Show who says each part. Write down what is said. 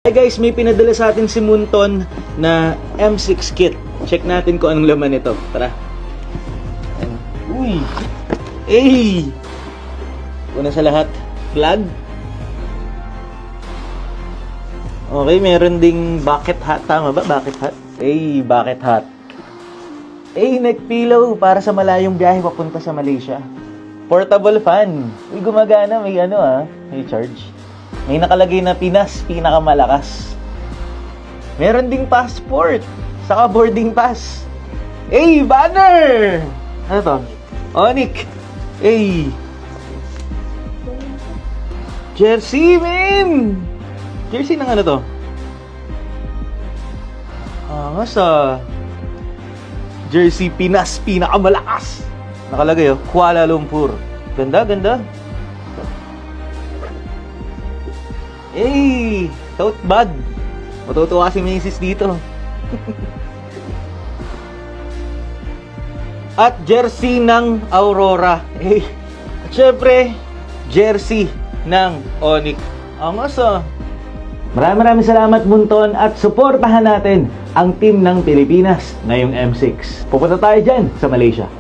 Speaker 1: Hey guys, may pinadala sa atin si Munton na M6 kit. Check natin kung anong laman nito. Tara. Ayan. Uy! Hey! Una sa lahat, flag. Okay, meron ding bucket hat. Tama ba? Bucket hat? Hey, bucket hat. Hey, neck pillow para sa malayong biyahe papunta sa Malaysia. Portable fan. Uy, gumagana. May may charge. May nakalagay na Pinas, pinakamalakas. Meron ding passport, saka boarding pass. Hey, banner! Ano to? Onic. Hey. Jersey, man! Jersey ng ano to? Jersey Pinas, pinakamalakas. Nakalagay Kuala Lumpur. Ganda, ganda. Hey! Tote bag! Matutuwa si Macy's dito. At jersey ng Aurora. Hey! At syempre, jersey ng Onyx. Angas Maraming salamat, Munton, at suportahan natin ang team ng Pilipinas ngayong M6. Pupunta tayo dyan sa Malaysia.